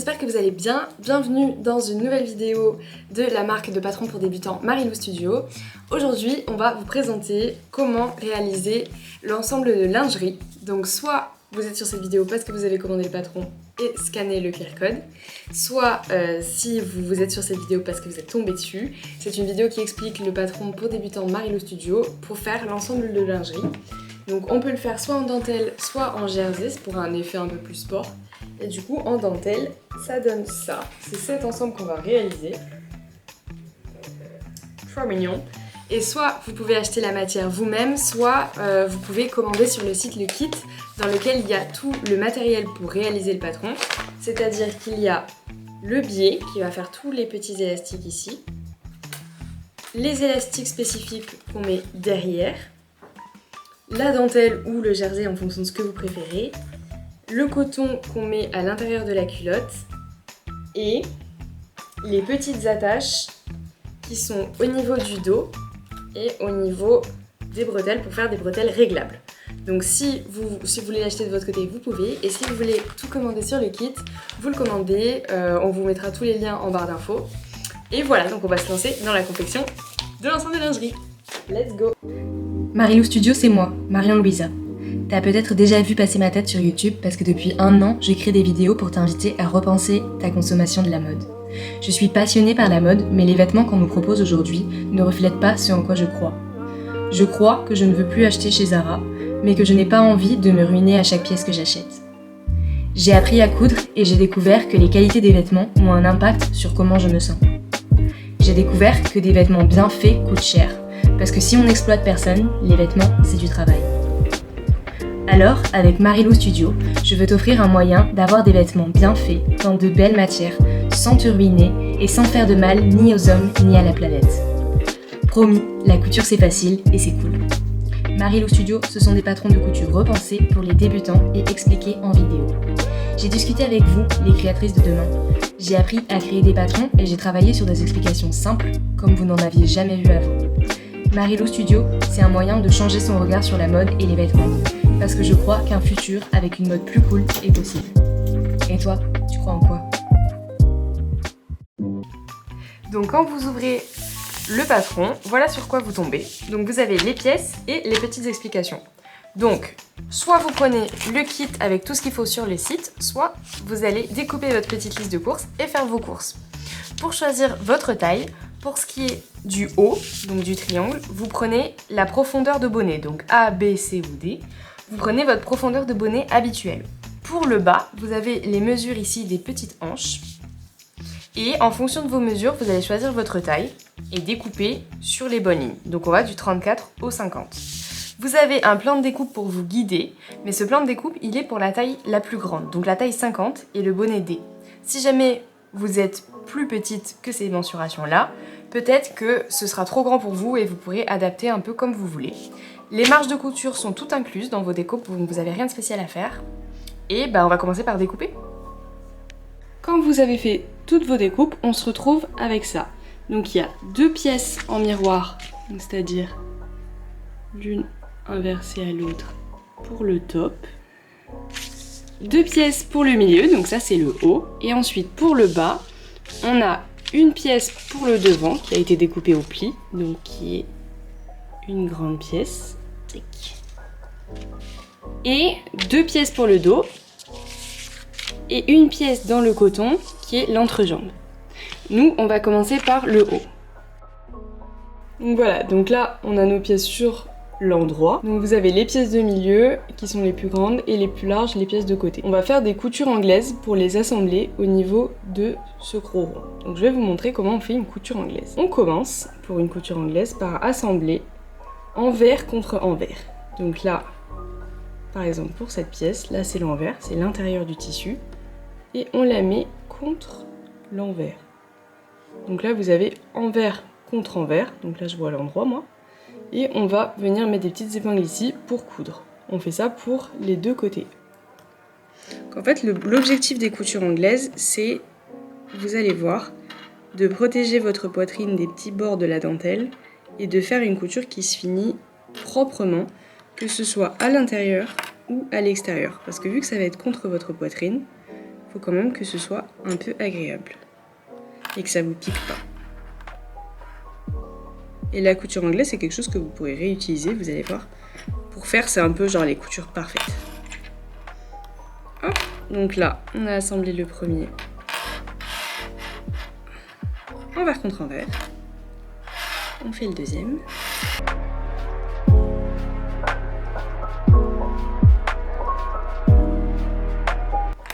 j'espère que vous allez bien. Bienvenue dans une nouvelle vidéo de la marque de patron pour débutants Marilou Studio. Aujourd'hui, on va vous présenter comment réaliser l'ensemble de lingerie. Donc soit vous êtes sur cette vidéo parce que vous avez commandé le patron et scanné le QR code, soit si vous êtes sur cette vidéo parce que vous êtes tombé dessus. C'est une vidéo qui explique le patron pour débutants Marilou Studio pour faire l'ensemble de lingerie. Donc on peut le faire soit en dentelle, soit en jersey pour un effet un peu plus sport. Et du coup, en dentelle, ça donne ça. C'est cet ensemble qu'on va réaliser. Trop mignon. Et soit vous pouvez acheter la matière vous-même, soit vous pouvez commander sur le site le kit dans lequel il y a tout le matériel pour réaliser le patron. C'est-à-dire qu'il y a le biais qui va faire tous les petits élastiques ici, les élastiques spécifiques qu'on met derrière, la dentelle ou le jersey en fonction de ce que vous préférez, le coton qu'on met à l'intérieur de la culotte et les petites attaches qui sont au niveau du dos et au niveau des bretelles pour faire des bretelles réglables. Donc si vous voulez l'acheter de votre côté, vous pouvez, et si vous voulez tout commander sur le kit, vous le commandez, on vous mettra tous les liens en barre d'infos. Et voilà, donc on va se lancer dans la confection de l'ensemble de lingerie. Let's go! Marilou Studio, c'est moi, Marion Louisa. T'as peut-être déjà vu passer ma tête sur YouTube parce que depuis 1 an, j'écris des vidéos pour t'inviter à repenser ta consommation de la mode. Je suis passionnée par la mode, mais les vêtements qu'on nous propose aujourd'hui ne reflètent pas ce en quoi je crois. Je crois que je ne veux plus acheter chez Zara, mais que je n'ai pas envie de me ruiner à chaque pièce que j'achète. J'ai appris à coudre et j'ai découvert que les qualités des vêtements ont un impact sur comment je me sens. J'ai découvert que des vêtements bien faits coûtent cher, parce que si on n'exploite personne, les vêtements, c'est du travail. Alors, avec Marilou Studio, je veux t'offrir un moyen d'avoir des vêtements bien faits, dans de belles matières, sans te ruiner et sans faire de mal ni aux hommes ni à la planète. Promis, la couture c'est facile et c'est cool. Marilou Studio, ce sont des patrons de couture repensés pour les débutants et expliqués en vidéo. J'ai discuté avec vous, les créatrices de demain. J'ai appris à créer des patrons et j'ai travaillé sur des explications simples, comme vous n'en aviez jamais vu avant. Marilou Studio, c'est un moyen de changer son regard sur la mode et les vêtements. Parce que je crois qu'un futur avec une mode plus cool est possible. Et toi, tu crois en quoi? Donc quand vous ouvrez le patron, voilà sur quoi vous tombez. Donc vous avez les pièces et les petites explications. Donc, soit vous prenez le kit avec tout ce qu'il faut sur le site, soit vous allez découper votre petite liste de courses et faire vos courses. Pour choisir votre taille, pour ce qui est du haut, donc du triangle, vous prenez la profondeur de bonnet, donc A, B, C ou D. Vous prenez votre profondeur de bonnet habituelle. Pour le bas, vous avez les mesures ici des petites hanches. Et en fonction de vos mesures, vous allez choisir votre taille et découper sur les bonnes lignes. Donc on va du 34 au 50. Vous avez un plan de découpe pour vous guider, mais ce plan de découpe, il est pour la taille la plus grande, donc la taille 50 et le bonnet D. Si jamais vous êtes plus petite que ces mensurations-là, peut-être que ce sera trop grand pour vous et vous pourrez adapter un peu comme vous voulez. Les marges de couture sont toutes incluses dans vos découpes, donc vous n'avez rien de spécial à faire. Et on va commencer par découper. Quand vous avez fait toutes vos découpes, on se retrouve avec ça. Donc il y a 2 pièces en miroir, c'est-à-dire l'une inversée à l'autre pour le top. 2 pièces pour le milieu, donc ça c'est le haut. Et ensuite pour le bas, on a une pièce pour le devant qui a été découpée au pli, donc qui est une grande pièce. Et 2 pièces pour le dos. Et une pièce dans le coton qui est l'entrejambe. Nous, on va commencer par le haut. Donc voilà, donc là, on a nos pièces sur l'endroit. Donc vous avez les pièces de milieu qui sont les plus grandes et les plus larges, les pièces de côté. On va faire des coutures anglaises pour les assembler au niveau de ce gros rond. Donc je vais vous montrer comment on fait une couture anglaise. On commence pour une couture anglaise par assembler envers contre envers. Donc là, par exemple pour cette pièce, là c'est l'envers, c'est l'intérieur du tissu. Et on la met contre l'envers. Donc là vous avez envers contre envers, donc là je vois l'endroit moi. Et on va venir mettre des petites épingles ici pour coudre. On fait ça pour les 2 côtés. Donc en fait l'objectif des coutures anglaises c'est, vous allez voir, de protéger votre poitrine des petits bords de la dentelle et de faire une couture qui se finit proprement, que ce soit à l'intérieur ou à l'extérieur. Parce que vu que ça va être contre votre poitrine, faut quand même que ce soit un peu agréable et que ça vous pique pas. Et la couture anglaise, c'est quelque chose que vous pourrez réutiliser, vous allez voir. Pour faire, c'est un peu genre les coutures parfaites. Hop, donc là, on a assemblé le premier envers contre envers. On fait le deuxième.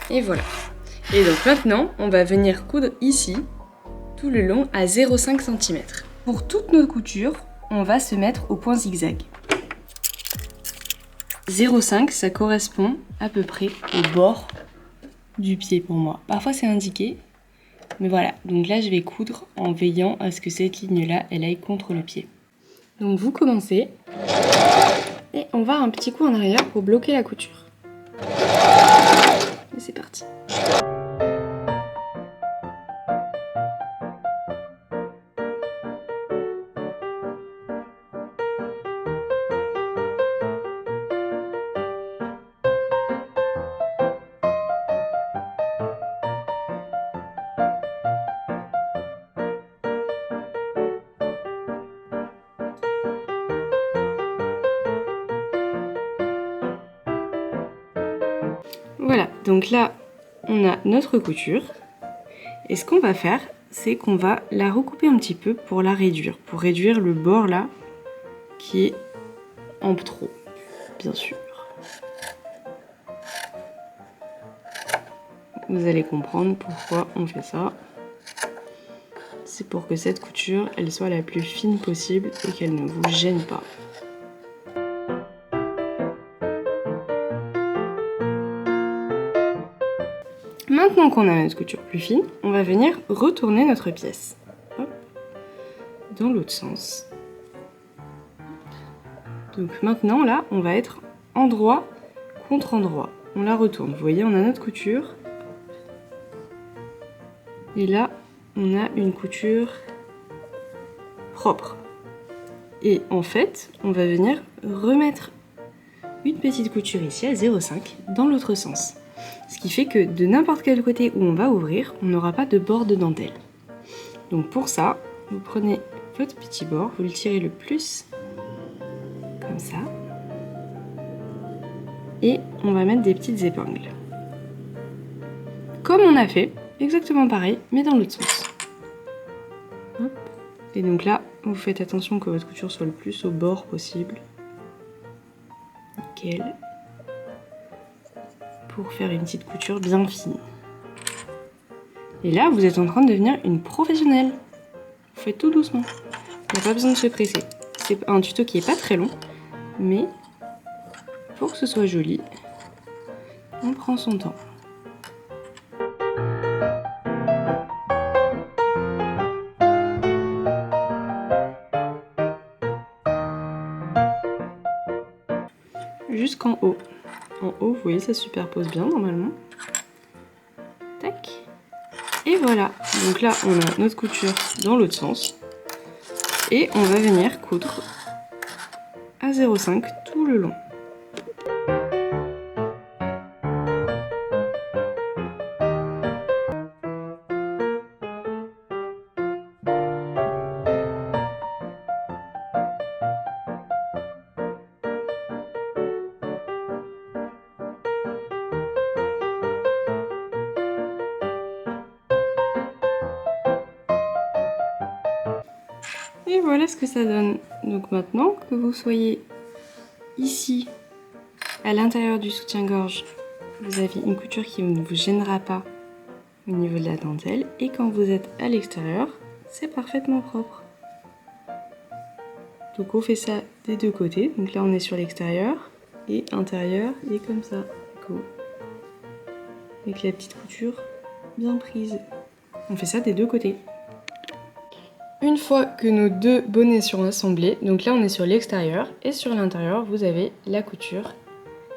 Et voilà. Et donc maintenant, on va venir coudre ici, tout le long à 0,5 cm. Pour toutes nos coutures, on va se mettre au point zigzag. 0,5, ça correspond à peu près au bord du pied pour moi. Parfois c'est indiqué, mais voilà. Donc là, je vais coudre en veillant à ce que cette ligne-là, elle aille contre le pied. Donc vous commencez, et on va un petit coup en arrière pour bloquer la couture. Et c'est parti. Voilà, donc là, on a notre couture. Et ce qu'on va faire, c'est qu'on va la recouper un petit peu pour la réduire. Pour réduire le bord là, qui est en trop, bien sûr. Vous allez comprendre pourquoi on fait ça. C'est pour que cette couture, elle soit la plus fine possible et qu'elle ne vous gêne pas. Maintenant qu'on a notre couture plus fine, on va venir retourner notre pièce. Hop. Dans l'autre sens. Donc maintenant là, on va être endroit contre endroit. On la retourne. Vous voyez, on a notre couture. Et là, on a une couture propre. Et en fait, on va venir remettre une petite couture ici à 0,5 dans l'autre sens. Ce qui fait que de n'importe quel côté où on va ouvrir, on n'aura pas de bord de dentelle. Donc pour ça, vous prenez votre petit bord, vous le tirez le plus, comme ça. Et on va mettre des petites épingles. Comme on a fait, exactement pareil, mais dans l'autre sens. Hop. Et donc là, vous faites attention que votre couture soit le plus au bord possible. Nickel. Pour faire une petite couture bien fine. Et là, vous êtes en train de devenir une professionnelle. Vous faites tout doucement. Il n'y a pas besoin de se presser. C'est un tuto qui n'est pas très long, mais pour que ce soit joli, on prend son temps. Jusqu'en haut. En haut, vous voyez, ça superpose bien normalement. Tac. Et voilà. Donc là, on a notre couture dans l'autre sens. Et on va venir coudre à 0,5 tout le long. Et voilà ce que ça donne. Donc maintenant que vous soyez ici, à l'intérieur du soutien-gorge, vous avez une couture qui ne vous gênera pas au niveau de la dentelle. Et quand vous êtes à l'extérieur, c'est parfaitement propre. Donc on fait ça des deux côtés. Donc là on est sur l'extérieur et intérieur et comme ça. Avec la petite couture bien prise. On fait ça des deux côtés. Une fois que nos deux bonnets sont assemblés, donc là on est sur l'extérieur et sur l'intérieur vous avez la couture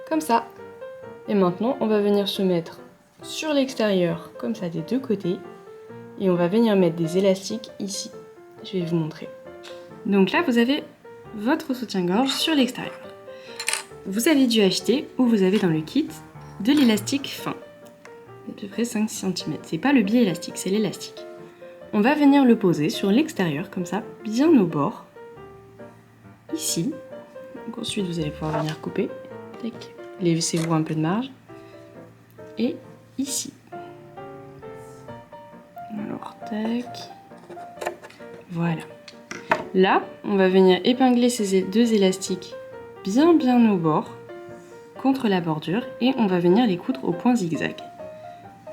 comme ça. Et maintenant on va venir se mettre sur l'extérieur comme ça des deux côtés et on va venir mettre des élastiques ici. Je vais vous montrer. Donc là vous avez votre soutien-gorge sur l'extérieur. Vous avez dû acheter ou vous avez dans le kit de l'élastique fin. peu près 5 cm. C'est pas le biais élastique, c'est l'élastique. On va venir le poser sur l'extérieur, comme ça, bien au bord. Ici. Donc ensuite, vous allez pouvoir venir couper. Laissez-vous un peu de marge. Et ici. Alors, tac. Voilà. Là, on va venir épingler ces deux élastiques bien au bord, contre la bordure, et on va venir les coudre au point zigzag.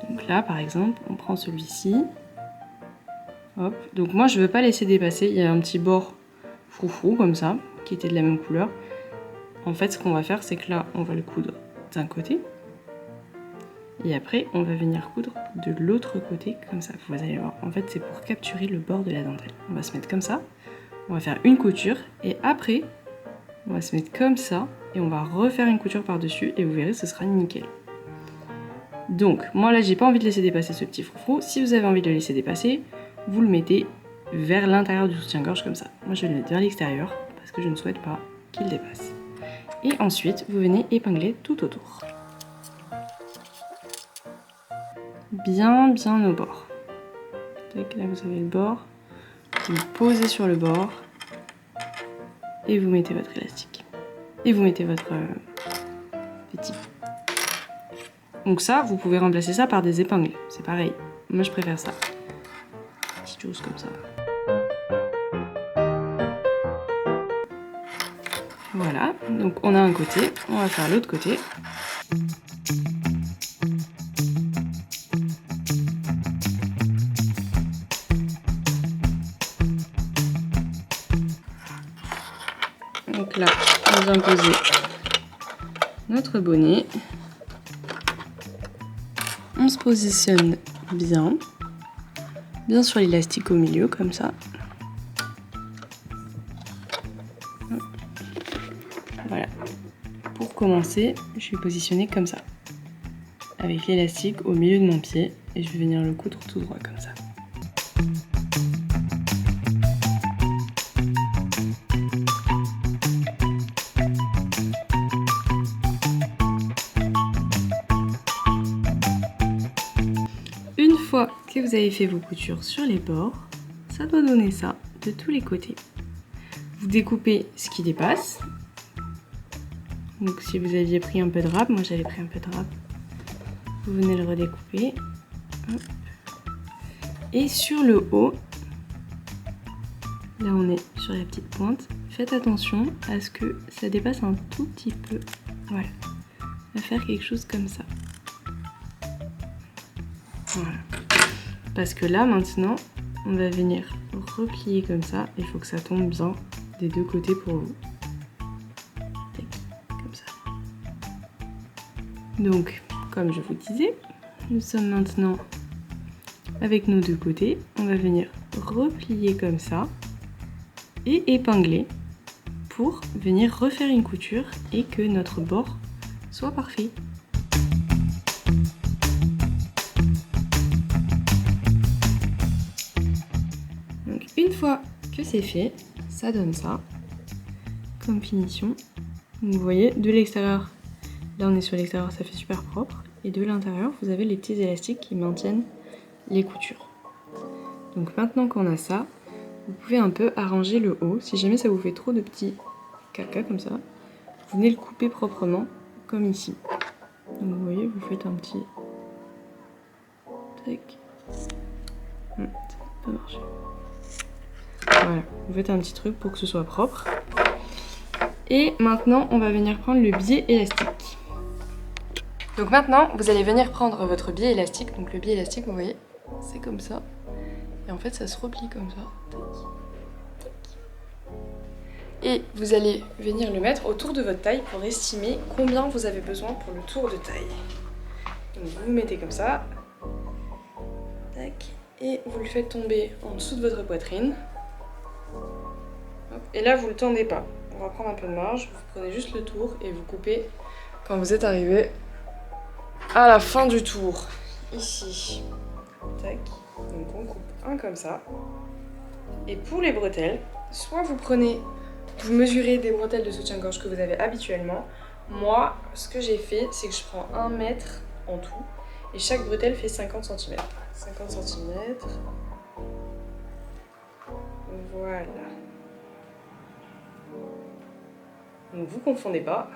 Donc là, par exemple, on prend celui-ci. Hop. Donc moi, je ne veux pas laisser dépasser. Il y a un petit bord froufrou, comme ça, qui était de la même couleur. En fait, ce qu'on va faire, c'est que là, on va le coudre d'un côté. Et après, on va venir coudre de l'autre côté, comme ça. Vous allez voir, en fait, c'est pour capturer le bord de la dentelle. On va se mettre comme ça, on va faire une couture, et après, on va se mettre comme ça, et on va refaire une couture par-dessus, et vous verrez, ce sera nickel. Donc, moi là, j'ai pas envie de laisser dépasser ce petit froufrou. Si vous avez envie de le laisser dépasser, vous le mettez vers l'intérieur du soutien-gorge, comme ça. Moi, je vais le mettre vers l'extérieur, parce que je ne souhaite pas qu'il dépasse. Et ensuite, vous venez épingler tout autour. Bien au bord. Tac, là vous avez le bord. Vous le posez sur le bord. Et vous mettez votre élastique. Et vous mettez votre petit. Donc ça, vous pouvez remplacer ça par des épingles. C'est pareil. Moi, je préfère ça. Petite chose comme ça. Voilà. Donc on a un côté. On va faire l'autre côté. Donc là, on vient poser notre bonnet. On se positionne bien sur l'élastique au milieu, comme ça. Voilà. Pour commencer, je suis positionnée comme ça, avec l'élastique au milieu de mon pied, et je vais venir le coudre tout droit, comme ça. Une fois que vous avez fait vos coutures sur les bords, ça doit donner ça de tous les côtés. Vous découpez ce qui dépasse. Donc si vous aviez pris un peu de râpe, moi j'avais pris un peu de râpe, vous venez le redécouper. Hop. Et sur le haut, là on est sur la petite pointe, faites attention à ce que ça dépasse un tout petit peu. Voilà, on va faire quelque chose comme ça. Voilà. Parce que là maintenant, on va venir replier comme ça. Il faut que ça tombe bien des deux côtés pour vous. Comme ça. Donc, comme je vous disais, nous sommes maintenant avec nos deux côtés. On va venir replier comme ça et épingler pour venir refaire une couture et que notre bord soit parfait. Une fois que c'est fait, ça donne ça comme finition. Donc vous voyez, de l'extérieur, là on est sur l'extérieur, ça fait super propre. Et de l'intérieur, vous avez les petits élastiques qui maintiennent les coutures. Donc maintenant qu'on a ça, vous pouvez un peu arranger le haut. Si jamais ça vous fait trop de petits caca comme ça, vous venez le couper proprement, comme ici. Donc vous voyez, vous faites un petit... Tac. Ça n'a pas marché. Voilà, vous faites un petit truc pour que ce soit propre. Et maintenant, on va venir prendre le biais élastique. Donc maintenant, vous allez venir prendre votre biais élastique. Donc le biais élastique, vous voyez, c'est comme ça. Et en fait, ça se replie comme ça. Et vous allez venir le mettre autour de votre taille pour estimer combien vous avez besoin pour le tour de taille. Donc vous vous mettez comme ça. Tac. Et vous le faites tomber en dessous de votre poitrine. Et là, vous ne le tendez pas. On va prendre un peu de marge, vous prenez juste le tour et vous coupez quand vous êtes arrivé à la fin du tour. Ici. Tac. Donc on coupe un comme ça. Et pour les bretelles, soit vous vous mesurez des bretelles de soutien-gorge que vous avez habituellement. Moi, ce que j'ai fait, c'est que je prends 1 mètre en tout Et chaque bretelle fait 50 cm. 50 cm. Voilà. Donc vous confondez pas.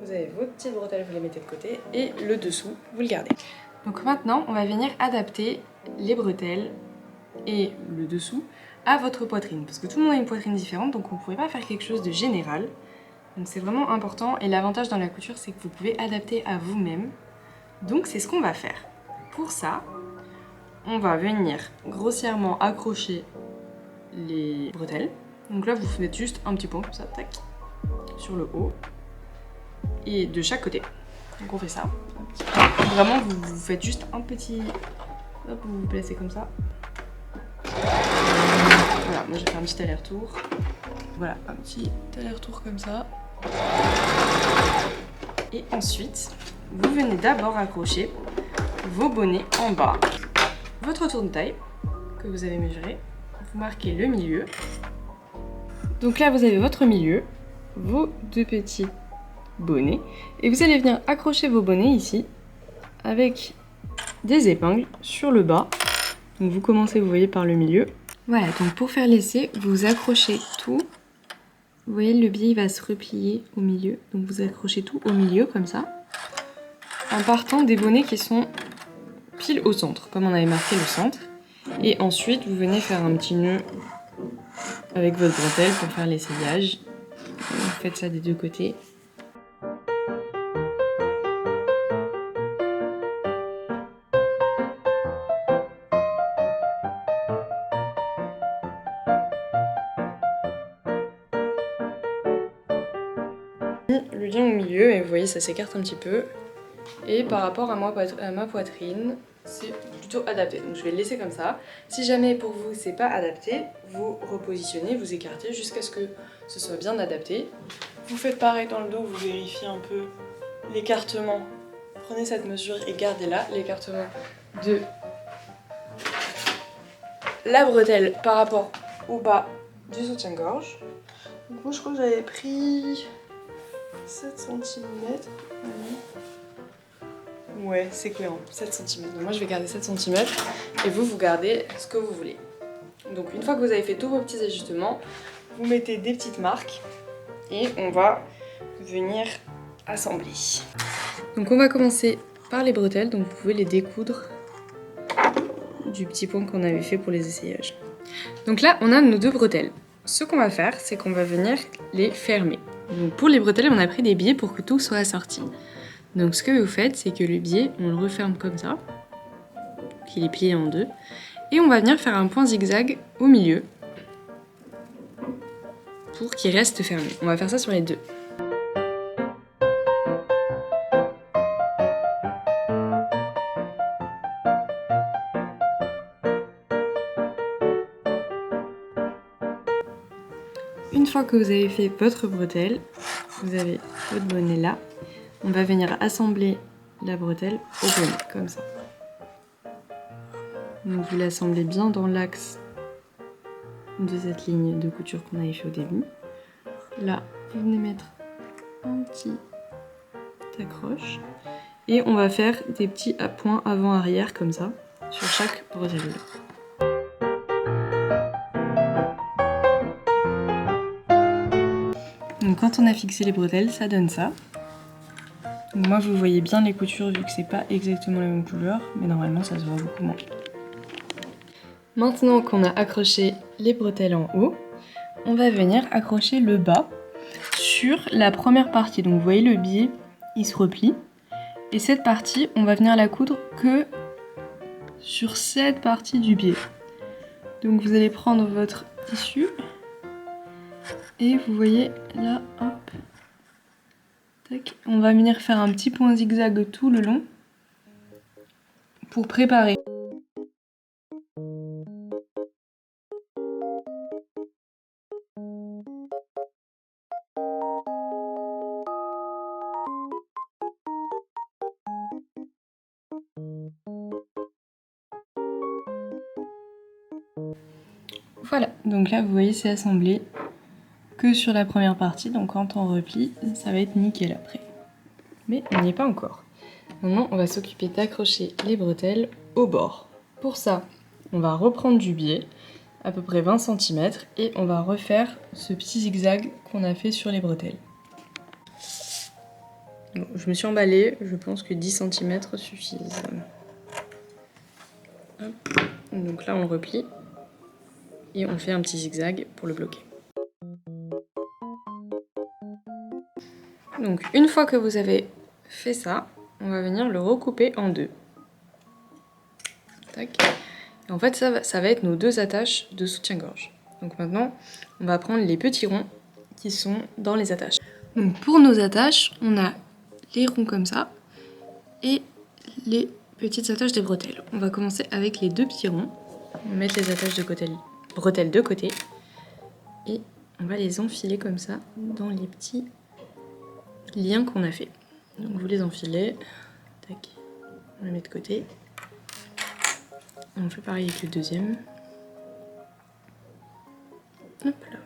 Vous avez vos petites bretelles, vous les mettez de côté. Et le dessous, vous le gardez. Donc maintenant, on va venir adapter les bretelles et le dessous à votre poitrine. Parce que tout le monde a une poitrine différente, donc on ne pourrait pas faire quelque chose de général. Donc c'est vraiment important. Et l'avantage dans la couture, c'est que vous pouvez adapter à vous-même. Donc c'est ce qu'on va faire. Pour ça, on va venir grossièrement accrocher les bretelles. Donc là, vous faites juste un petit point comme ça, tac, sur le haut. Et de chaque côté. Donc on fait ça. Vraiment, vous faites juste un petit... Hop, vous vous placez comme ça. Voilà, moi j'ai fait un petit aller-retour. Voilà, un petit aller-retour comme ça. Et ensuite, vous venez d'abord accrocher vos bonnets en bas. Votre tour de taille que vous avez mesuré. Vous marquez le milieu. Donc là, vous avez votre milieu, vos deux petits bonnets. Et vous allez venir accrocher vos bonnets ici avec des épingles sur le bas. Donc vous commencez, vous voyez, par le milieu. Voilà, donc pour faire l'essai, vous accrochez tout. Vous voyez, le biais il va se replier au milieu. Donc vous accrochez tout au milieu comme ça. En partant des bonnets qui sont pile au centre, comme on avait marqué le centre. Et ensuite, vous venez faire un petit nœud avec votre bretelle pour faire l'essayage. Vous faites ça des deux côtés. Le lien au milieu, et vous voyez, ça s'écarte un petit peu. Et par rapport à ma poitrine, c'est plutôt adapté. Donc je vais le laisser comme ça. Si jamais pour vous c'est pas adapté, vous repositionnez, vous écartez jusqu'à ce que ce soit bien adapté. Vous faites pareil dans le dos, vous vérifiez un peu l'écartement. Prenez cette mesure et gardez-la, l'écartement de la bretelle par rapport au bas du soutien-gorge. Donc moi je crois que j'avais pris 7 cm. Ouais, c'est cohérent, 7 cm. Donc moi je vais garder 7 cm et vous gardez ce que vous voulez. Donc une fois que vous avez fait tous vos petits ajustements, vous mettez des petites marques et on va venir assembler. Donc on va commencer par les bretelles, donc vous pouvez les découdre du petit point qu'on avait fait pour les essayages. Donc là on a nos deux bretelles. Ce qu'on va faire, c'est qu'on va venir les fermer. Donc pour les bretelles, on a pris des biais pour que tout soit assorti. Donc ce que vous faites, c'est que le biais, on le referme comme ça, qu'il est plié en deux, et on va venir faire un point zigzag au milieu pour qu'il reste fermé. On va faire ça sur les deux. Une fois que vous avez fait votre bretelle, vous avez votre bonnet là, on va venir assembler la bretelle au bonnet, comme ça. Donc vous l'assemblez bien dans l'axe de cette ligne de couture qu'on avait fait au début. Là, vous venez mettre un petit accroche. Et on va faire des petits points avant-arrière comme ça, sur chaque bretelle. Donc quand on a fixé les bretelles, ça donne ça. Donc moi vous voyez bien les coutures vu que c'est pas exactement la même couleur, mais normalement ça se voit beaucoup moins. Maintenant qu'on a accroché les bretelles en haut, on va venir accrocher le bas sur la première partie. Donc vous voyez le biais, il se replie. Et cette partie, on va venir la coudre que sur cette partie du biais. Donc vous allez prendre votre tissu et vous voyez là, hop, tac, on va venir faire un petit point zigzag tout le long pour préparer. Voilà, donc là vous voyez c'est assemblé que sur la première partie, donc quand on replie, ça va être nickel après. Mais on n'y est pas encore. Maintenant, on va s'occuper d'accrocher les bretelles au bord. Pour ça, on va reprendre du biais, à peu près 20 cm, et on va refaire ce petit zigzag qu'on a fait sur les bretelles. Bon, je me suis emballée, je pense que 10 cm suffisent. Hop. Donc là, on le replie et on fait un petit zigzag pour le bloquer. Donc une fois que vous avez fait ça, on va venir le recouper en deux. Tac. Et en fait, ça va être nos deux attaches de soutien-gorge. Donc maintenant, on va prendre les petits ronds qui sont dans les attaches. Donc pour nos attaches, on a les ronds comme ça et les petites attaches des bretelles. On va commencer avec les deux petits ronds. On va mettre les attaches de bretelles de côté et on va les enfiler comme ça dans les petits liens qu'on a fait. Donc vous les enfilez, tac, on les met de côté. On fait pareil avec le deuxième. Hop là.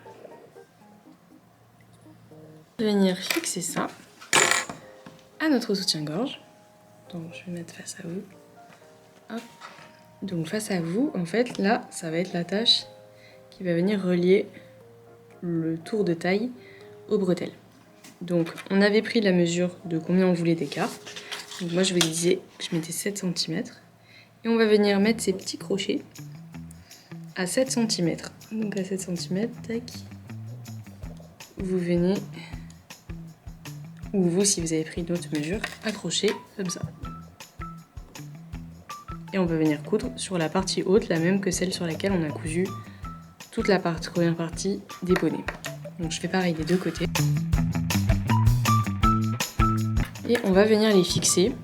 On va venir fixer ça à notre soutien-gorge. Donc je vais mettre face à vous. Hop. Donc face à vous, en fait, là, ça va être l'attache qui va venir relier le tour de taille aux bretelles. Donc on avait pris la mesure de combien on voulait d'écart. Donc moi je vous disais que je mettais 7 cm. Et on va venir mettre ces petits crochets à 7 cm. Donc à 7 cm, tac. Vous venez, ou vous si vous avez pris d'autres mesures, accrocher comme ça. Et on va venir coudre sur la partie haute, la même que celle sur laquelle on a cousu toute la première partie des bonnets. Donc je fais pareil des deux côtés. Et on va venir les fixer.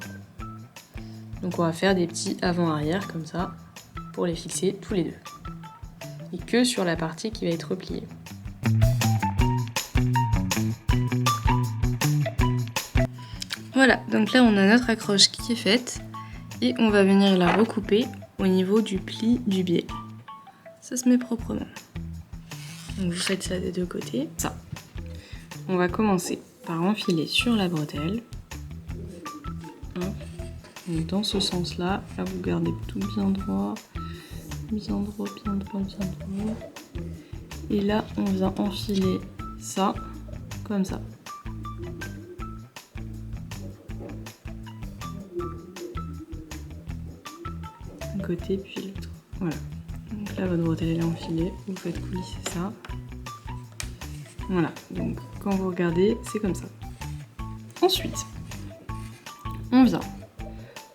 Donc on va faire des petits avant-arrière comme ça pour les fixer tous les deux. Et que sur la partie qui va être repliée. Voilà, donc là on a notre accroche qui est faite et on va venir la recouper au niveau du pli du biais. Ça se met proprement. Donc vous faites ça des deux côtés. Ça. On va commencer par enfiler sur la bretelle. Hop. Donc dans ce sens-là, là vous gardez tout bien droit, bien droit, bien droit, bien droit. Et là on vient enfiler ça, comme ça. Un côté puis l'autre. Voilà. Donc là votre bretelle elle est enfilée, vous faites coulisser ça. Voilà, donc quand vous regardez, c'est comme ça. Ensuite, on vient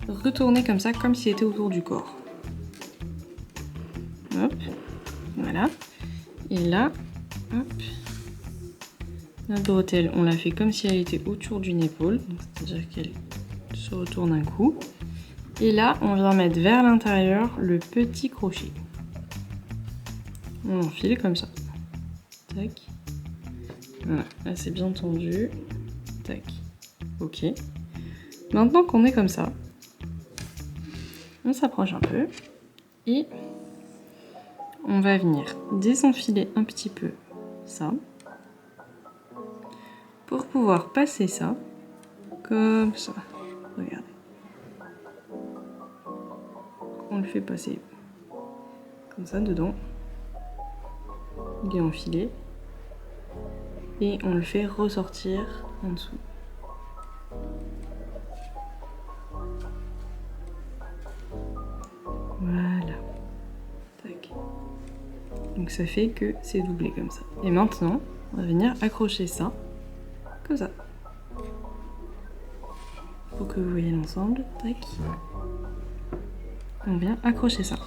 retourner comme ça, comme s'il était autour du corps. Hop, voilà. Et là, hop, notre bretelle, on l'a fait comme si elle était autour d'une épaule, c'est-à-dire qu'elle se retourne un coup. Et là, on vient mettre vers l'intérieur le petit crochet. On enfile comme ça. Tac. Voilà, là c'est bien tendu. Tac. Ok. Maintenant qu'on est comme ça, on s'approche un peu et on va venir désenfiler un petit peu ça pour pouvoir passer ça comme ça. Regardez. On le fait passer comme ça dedans. Il est enfilé et on le fait ressortir en dessous. Voilà. Tac. Donc ça fait que c'est doublé comme ça. Et maintenant, on va venir accrocher ça, comme ça. Pour que vous voyez l'ensemble. Tac. On vient accrocher ça.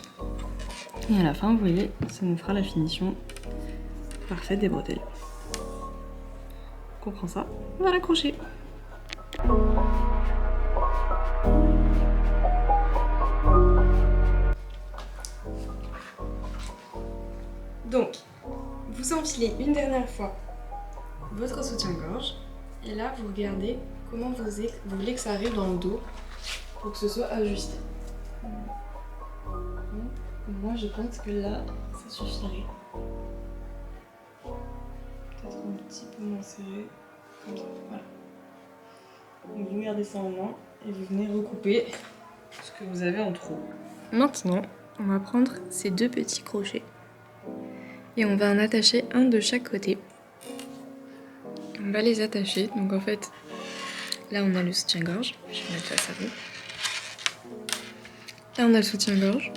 Et à la fin, vous voyez, ça nous fera la finition parfaite des bretelles. On prend ça, on va l'accrocher. Donc, vous enfilez une dernière fois votre soutien-gorge et là vous regardez comment vous voulez que ça arrive dans le dos pour que ce soit ajusté. Moi je pense que là ça suffirait. Peut-être un petit peu moins serré, comme ça, voilà. Donc vous gardez ça en main et vous venez recouper ce que vous avez en trop. Maintenant, on va prendre ces 2 petits crochets et on va en attacher un de chaque côté. On va les attacher, donc en fait, là on a le soutien-gorge, je vais mettre face à vous. Là on a le soutien-gorge.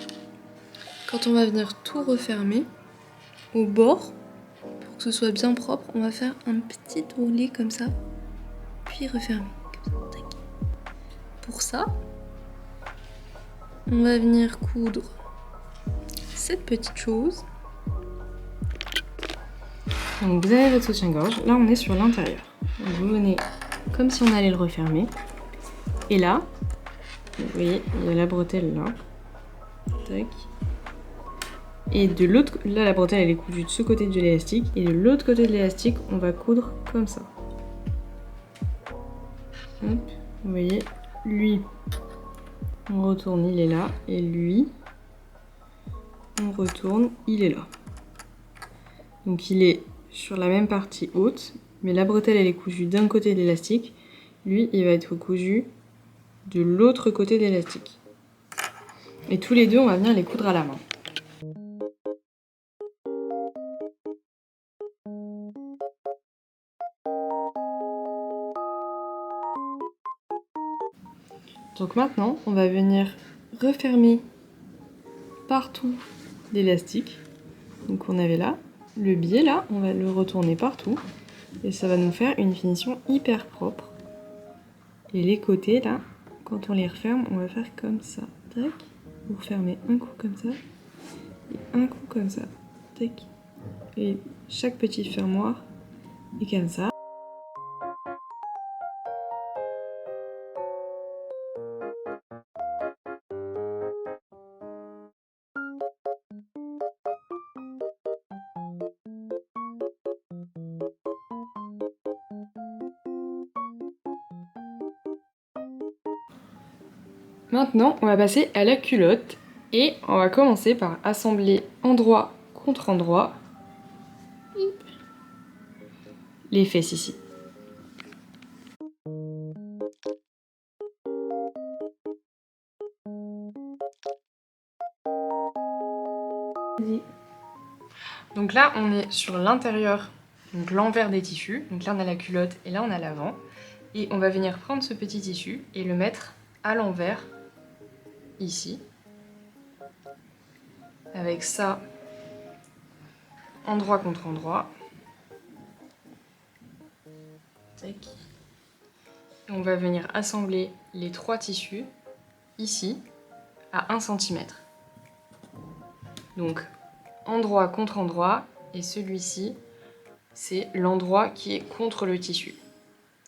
Quand on va venir tout refermer, au bord, pour que ce soit bien propre, on va faire un petit ourlet comme ça, puis refermer. Comme ça. Pour ça, on va venir coudre cette petite chose. Donc vous avez votre soutien-gorge, là on est sur l'intérieur. Donc vous venez comme si on allait le refermer. Et là, vous voyez, il y a la bretelle là. Tac. Et de l'autre, là la bretelle elle est cousue de ce côté de l'élastique. Et de l'autre côté de l'élastique, on va coudre comme ça. Hop, vous voyez, lui, on retourne, il est là. Et lui, on retourne, il est là. Donc il est sur la même partie haute, mais la bretelle elle est cousue d'un côté de l'élastique. Lui, il va être cousu de l'autre côté de l'élastique. Et tous les deux, on va venir les coudre à la main. Donc maintenant, on va venir refermer partout l'élastique. Donc on avait là, le biais là, on va le retourner partout. Et ça va nous faire une finition hyper propre. Et les côtés là, quand on les referme, on va faire comme ça. Tac. Vous refermez un coup comme ça. Et un coup comme ça. Tac. Et chaque petit fermoir est comme ça. Maintenant, on va passer à la culotte et on va commencer par assembler endroit contre endroit les fesses ici. Donc là, on est sur l'intérieur, donc l'envers des tissus. Donc là, on a la culotte et là, on a l'avant. Et on va venir prendre ce petit tissu et le mettre à l'envers, ici. Avec ça, endroit contre endroit. Tac. Et on va venir assembler les 3 tissus, ici, à 1 cm. Donc, endroit contre endroit, et celui-ci, c'est l'endroit qui est contre le tissu.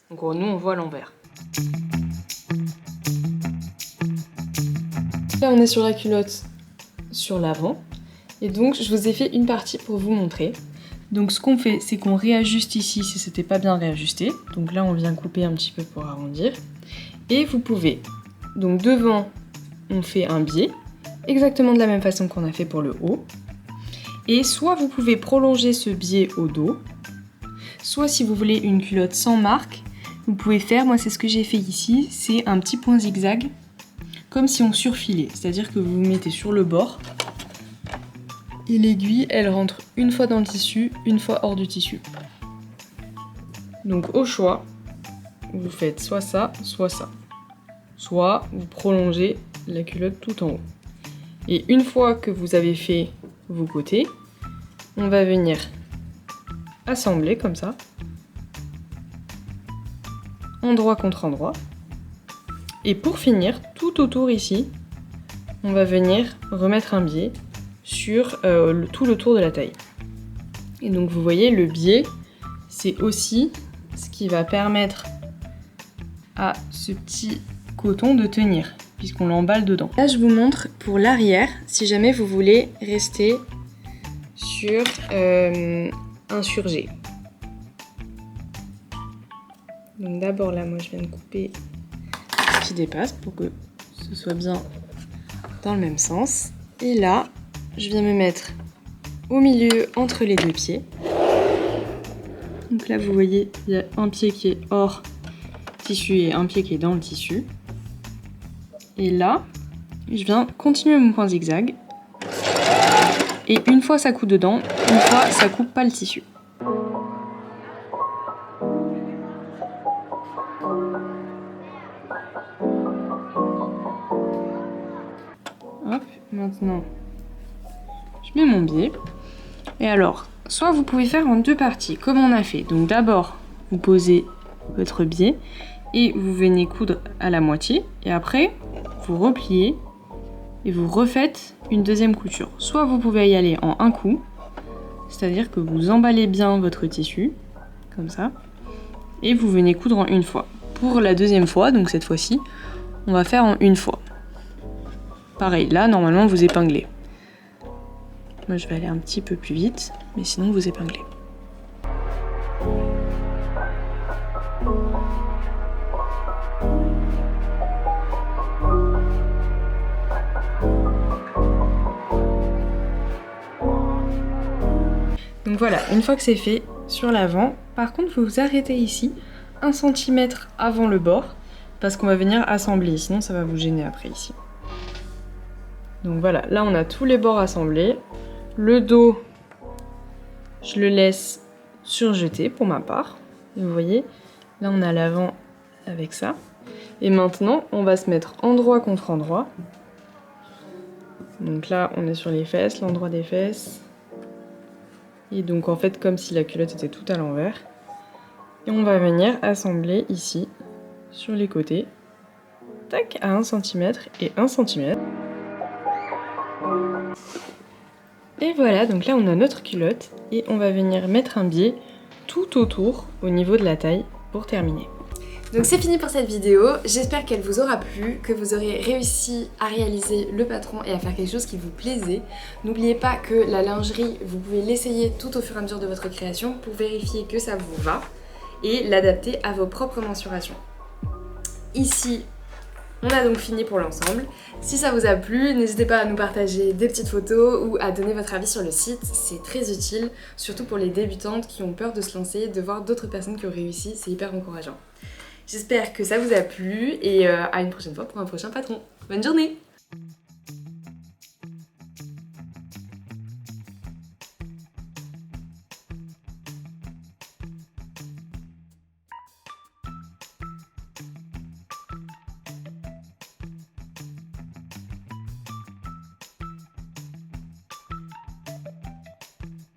Donc nous, on voit l'envers. Là, on est sur la culotte, sur l'avant. Et donc, je vous ai fait une partie pour vous montrer. Donc, ce qu'on fait, c'est qu'on réajuste ici si c'était pas bien réajusté. Donc là, on vient couper un petit peu pour arrondir. Et vous pouvez, donc devant, on fait un biais, exactement de la même façon qu'on a fait pour le haut. Et soit vous pouvez prolonger ce biais au dos, soit si vous voulez une culotte sans marque, vous pouvez faire, moi c'est ce que j'ai fait ici, c'est un petit point zigzag, comme si on surfilait, c'est-à-dire que vous vous mettez sur le bord, et l'aiguille elle rentre une fois dans le tissu, une fois hors du tissu. Donc au choix, vous faites soit ça, soit vous prolongez la culotte tout en haut. Et une fois que vous avez fait vos côtés, on va venir assembler comme ça, endroit contre endroit. Et pour finir, tout autour ici, on va venir remettre un biais sur tout le tour de la taille. Et donc vous voyez, le biais, c'est aussi ce qui va permettre à ce petit coton de tenir, puisqu'on l'emballe dedans. Là, je vous montre pour l'arrière, si jamais vous voulez rester sur un surjet. Donc d'abord là, moi je viens de couper ce qui dépasse pour que ce soit bien dans le même sens. Et là, je viens me mettre au milieu entre les 2 pieds. Donc là, vous voyez, il y a un pied qui est hors tissu et un pied qui est dans le tissu. Et là, je viens continuer mon point zigzag. Et une fois ça coupe dedans, une fois ça coupe pas le tissu. Hop, maintenant, je mets mon biais. Et alors, soit vous pouvez faire en deux parties, comme on a fait. Donc d'abord, vous posez votre biais et vous venez coudre à la moitié. Et après, vous repliez et vous refaites une deuxième couture. Soit vous pouvez y aller en un coup, c'est-à-dire que vous emballez bien votre tissu, comme ça, et vous venez coudre en une fois. Pour la deuxième fois, donc cette fois-ci, on va faire en une fois. Pareil, là, normalement, vous épinglez. Moi, je vais aller un petit peu plus vite, mais sinon, vous épinglez. Donc voilà, une fois que c'est fait, sur l'avant, par contre, vous vous arrêtez ici, 1 cm avant le bord, parce qu'on va venir assembler, sinon ça va vous gêner après ici. Donc voilà, là on a tous les bords assemblés. Le dos, je le laisse surjeté pour ma part. Et vous voyez, là on a l'avant avec ça. Et maintenant, on va se mettre endroit contre endroit. Donc là, on est sur les fesses, l'endroit des fesses. Et donc en fait, comme si la culotte était tout à l'envers. Et on va venir assembler ici, sur les côtés. Tac, à 1 cm et 1 cm. Et voilà, donc là on a notre culotte et on va venir mettre un biais tout autour au niveau de la taille pour terminer. Donc c'est fini pour cette vidéo, j'espère qu'elle vous aura plu, que vous aurez réussi à réaliser le patron et à faire quelque chose qui vous plaisait. N'oubliez pas que la lingerie, vous pouvez l'essayer tout au fur et à mesure de votre création pour vérifier que ça vous va et l'adapter à vos propres mensurations. Ici, on a donc fini pour l'ensemble. Si ça vous a plu, n'hésitez pas à nous partager des petites photos ou à donner votre avis sur le site, c'est très utile, surtout pour les débutantes qui ont peur de se lancer, de voir d'autres personnes qui ont réussi, c'est hyper encourageant. J'espère que ça vous a plu et à une prochaine fois pour un prochain patron. Bonne journée!